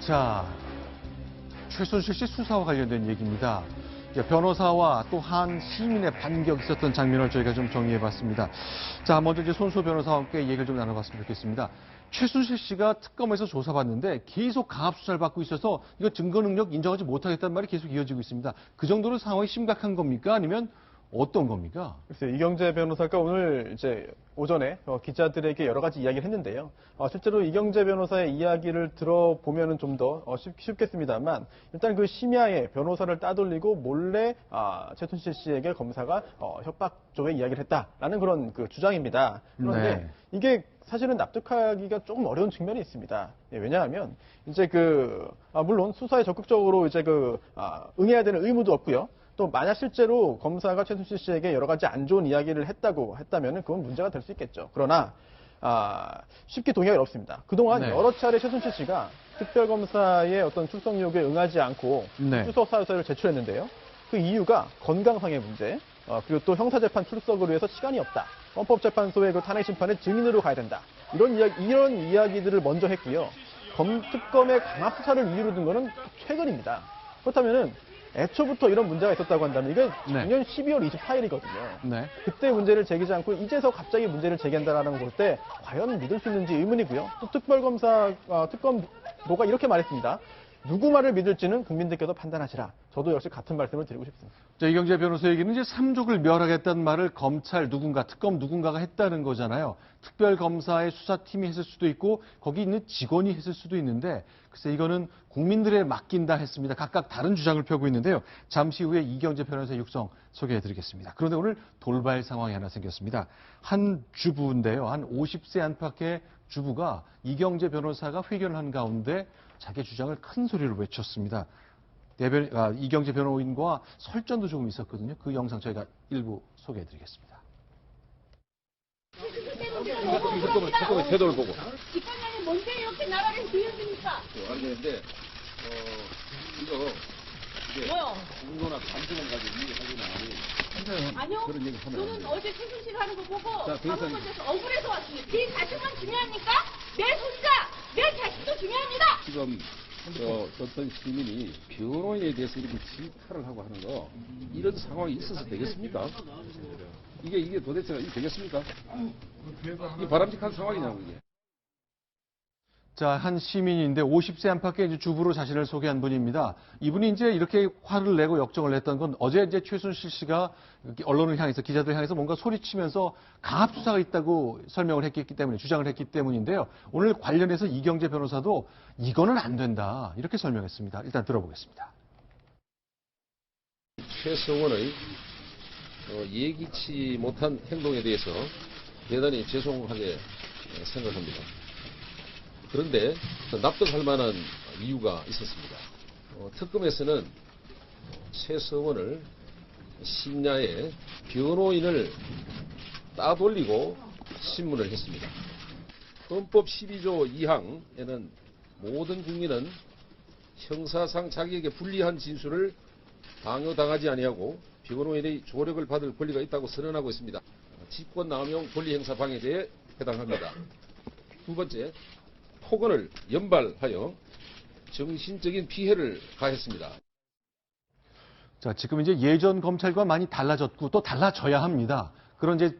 자, 최순실 씨 수사와 관련된 얘기입니다. 변호사와 또 한 시민의 반격이 있었던 장면을 저희가 좀 정리해봤습니다. 자, 먼저 이제 손수호 변호사와 함께 얘기를 좀 나눠봤으면 좋겠습니다. 최순실 씨가 특검에서 조사받는데 계속 강압 수사를 받고 있어서 이거 증거 능력 인정하지 못하겠다는 말이 계속 이어지고 있습니다. 그 정도로 상황이 심각한 겁니까? 아니면 어떤 겁니까? 글쎄요, 이경재 변호사가 오늘 이제 오전에 기자들에게 여러 가지 이야기를 했는데요. 실제로 이경재 변호사의 이야기를 들어보면은 좀 더 쉽겠습니다만, 일단 그 심야에 변호사를 따돌리고 몰래 최순실 씨에게 검사가 협박 쪽에 이야기를 했다라는 그런 그 주장입니다. 그런데 네. 이게 사실은 납득하기가 조금 어려운 측면이 있습니다. 왜냐하면 이제 물론 수사에 적극적으로 이제 응해야 되는 의무도 없고요. 또 만약 실제로 검사가 최순실 씨에게 여러 가지 안 좋은 이야기를 했다면 그건 문제가 될 수 있겠죠. 그러나 쉽게 동의하기 어렵습니다. 그동안 네. 여러 차례 최순실 씨가 특별검사의 어떤 출석 요구에 응하지 않고 네. 출석 사유서를 제출했는데요. 그 이유가 건강상의 문제, 그리고 또 형사재판 출석을 위해서 시간이 없다. 헌법재판소의 그 탄핵 심판에 증인으로 가야 된다. 이런 이야기들을 먼저 했고요. 특검의 강압 수사를 이유로 든 거는 최근입니다. 그렇다면은 애초부터 이런 문제가 있었다고 한다면 이게 작년 12월 24일이거든요. 네. 그때 문제를 제기하지 않고 이제서 갑자기 문제를 제기한다는 걸 때 과연 믿을 수 있는지 의문이고요. 또 특검보가 이렇게 말했습니다. 누구 말을 믿을지는 국민들께서 판단하시라. 저도 역시 같은 말씀을 드리고 싶습니다. 자, 이경재 변호사 얘기는 이제 삼족을 멸하겠다는 말을 검찰 누군가, 특검 누군가가 했다는 거잖아요. 특별검사의 수사팀이 했을 수도 있고 거기 있는 직원이 했을 수도 있는데 글쎄 이거는 국민들에 맡긴다 했습니다. 각각 다른 주장을 펴고 있는데요. 잠시 후에 이경재 변호사의 육성 소개해드리겠습니다. 그런데 오늘 돌발 상황이 하나 생겼습니다. 한 주부인데요. 한 50세 안팎의 주부가 이경재 변호사가 회견을 한 가운데 자기 주장을 큰 소리로 외쳤습니다. 이경재 변호인과 설전도 조금 있었거든요. 그 영상 저희가 일부 소개해드리겠습니다. 잠깐만 태도를 보고. 집권당이 뭔데 이렇게 나라를 뒤흔듭니까? 안 되는데 이게 뭐요? 공론화 감정을 가지고 일을 하기는 아니요. 그런 얘기 하면 안 저는 돼요. 어제 최순실 하는 거 보고 자, 방금 건져서 억울해서 왔습니다. 네 자식만 중요합니까? 내 손자, 내 자식도 중요합니다. 지금 어떤 시민이 변호인에 대해서 이렇게 질타를 하고 하는 거 이런 상황이 있어서 되겠습니까? 이게 도대체 되겠습니까? 이게 바람직한 상황이냐고 이게. 자, 한 시민인데 50세 안팎의 이제 주부로 자신을 소개한 분입니다. 이분이 이제 이렇게 화를 내고 역정을 냈던 건 어제 이제 최순실 씨가 언론을 향해서 기자들 향해서 뭔가 소리치면서 강압 수사가 있다고 설명을 했기 때문에 주장을 했기 때문인데요. 오늘 관련해서 이경재 변호사도 이거는 안 된다 이렇게 설명했습니다. 일단 들어보겠습니다. 최성원의 예기치 못한 행동에 대해서 대단히 죄송하게 생각합니다. 그런데 납득할 만한 이유가 있었습니다. 특검에서는 최성원을 심야에 변호인을 따돌리고 신문을 했습니다. 헌법 12조 2항에는 모든 국민은 형사상 자기에게 불리한 진술을 강요당하지 아니하고 변호인의 조력을 받을 권리가 있다고 선언하고 있습니다. 직권남용 권리행사 방해죄에 해당합니다. 두 번째, 폭언을 연발하여 정신적인 피해를 가했습니다. 자, 지금 이제 예전 검찰과 많이 달라졌고 또 달라져야 합니다. 그런 이제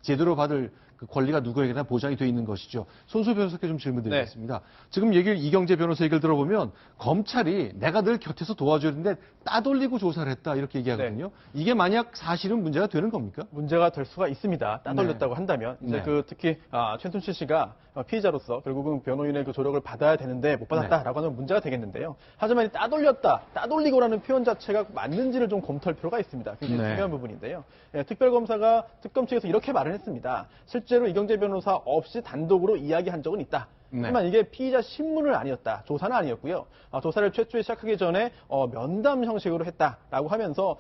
제대로 받을 그 권리가 누구에게나 보장이 되어 있는 것이죠. 손수호 변호사께 좀 질문드리겠습니다. 지금 이경재 변호사 얘기를 들어보면 검찰이 내가 늘 곁에서 도와줘야 되는데 따돌리고 조사를 했다 이렇게 얘기하거든요. 이게 만약 사실은 문제가 되는 겁니까? 문제가 될 수가 있습니다. 따돌렸다고 한다면 이제 특히 최순실 씨가 피의자로서 결국은 변호인의 그 조력을 받아야 되는데 못 받았다라고 하면 문제가 되겠는데요. 하지만 이 따돌리고라는 표현 자체가 맞는지를 좀 검토할 필요가 있습니다. 굉장히 중요한 부분인데요. 특별검사가 특검 측에서 이렇게 말을 했습니다. 실제로 이경재 변호사 없이 단독으로 이야기한 적은 있다. 하지만 이게 피의자 신문은 아니었다. 조사는 아니었고요. 조사를 최초에 시작하기 전에 면담 형식으로 했다라고 하면서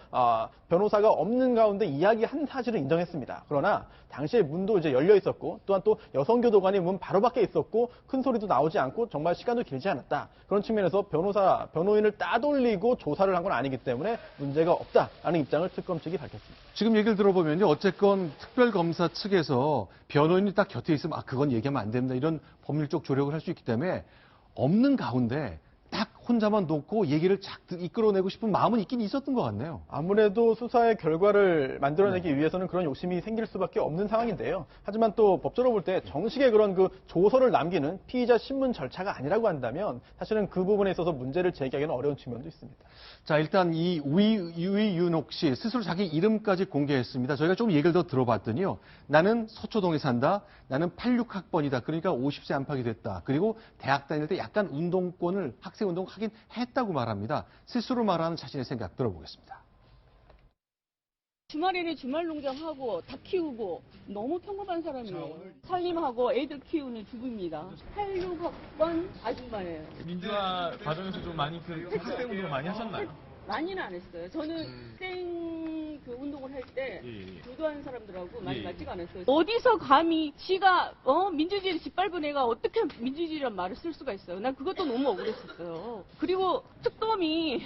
변호사가 없는 가운데 이야기한 사실을 인정했습니다. 그러나 당시에 문도 이제 열려 있었고 또한 또 여성 교도관이 문 바로 밖에 있었고 큰 소리도 나오지 않고 정말 시간도 길지 않았다. 그런 측면에서 변호인을 따돌리고 조사를 한 건 아니기 때문에 문제가 없다라는 입장을 특검 측이 밝혔습니다. 지금 얘기를 들어보면요. 어쨌건 특별검사 측에서 변호인이 딱 곁에 있으면 그건 얘기하면 안 됩니다. 이런 법률적 조력을 할 수 있기 때문에 없는 가운데 딱 혼자만 놓고 얘기를 이끌어내고 싶은 마음은 있긴 있었던 것 같네요. 아무래도 수사의 결과를 만들어내기 위해서는 그런 욕심이 생길 수밖에 없는 상황인데요. 하지만 또 법적으로 볼 때 정식의 그런 그 조서를 남기는 피의자 신문 절차가 아니라고 한다면 사실은 그 부분에 있어서 문제를 제기하기는 어려운 측면도 있습니다. 자, 일단 이 유이윤옥 씨 스스로 자기 이름까지 공개했습니다. 저희가 좀 얘기를 더 들어봤더니요. 나는 서초동에 산다. 나는 86학번이다. 그러니까 50세 안팎이 됐다. 그리고 대학 다닐 때 약간 운동권을 학생 운동 하긴 했다고 말합니다. 스스로 말하는 자신의 생각 들어보겠습니다. 주말에는 주말 농장하고 닭 키우고 너무 평범한 사람이에요. 살림하고 애들 키우는 주부입니다. 86학번 아줌마예요. 민주화 과정에서 좀 많이 학생 운동 많이 하셨나요? 많이는 안 했어요. 저는 학생 그 운동을 할 때 주도하는 사람들하고 많이 맞지가 않았어요. 어디서 감히 지가 민주주의를 짓밟은 애가 어떻게 민주주의란 말을 쓸 수가 있어요. 난 그것도 너무 억울했었어요. 그리고 특검이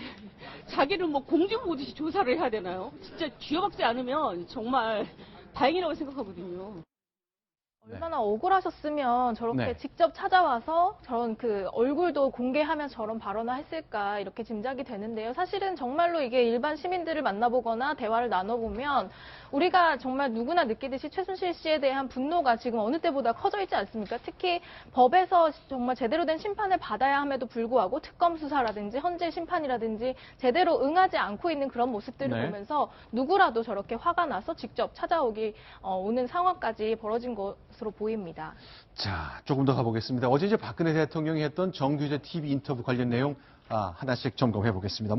자기를 뭐 공주 보듯이 조사를 해야 되나요? 진짜 쥐어박지 않으면 정말 다행이라고 생각하거든요. 얼마나 억울하셨으면 저렇게 네. 직접 찾아와서 저런 그 얼굴도 공개하면서 저런 발언을 했을까 이렇게 짐작이 되는데요. 사실은 정말로 이게 일반 시민들을 만나보거나 대화를 나눠보면 우리가 정말 누구나 느끼듯이 최순실 씨에 대한 분노가 지금 어느 때보다 커져 있지 않습니까? 특히 법에서 정말 제대로 된 심판을 받아야 함에도 불구하고 특검 수사라든지 헌재 심판이라든지 제대로 응하지 않고 있는 그런 모습들을 네. 보면서 누구라도 저렇게 화가 나서 직접 찾아오기 오는 상황까지 벌어진 것으로 보입니다. 자, 조금 더 가보겠습니다. 어제 이제 박근혜 대통령이 했던 정규제 TV 인터뷰 관련 내용 하나씩 점검해 보겠습니다.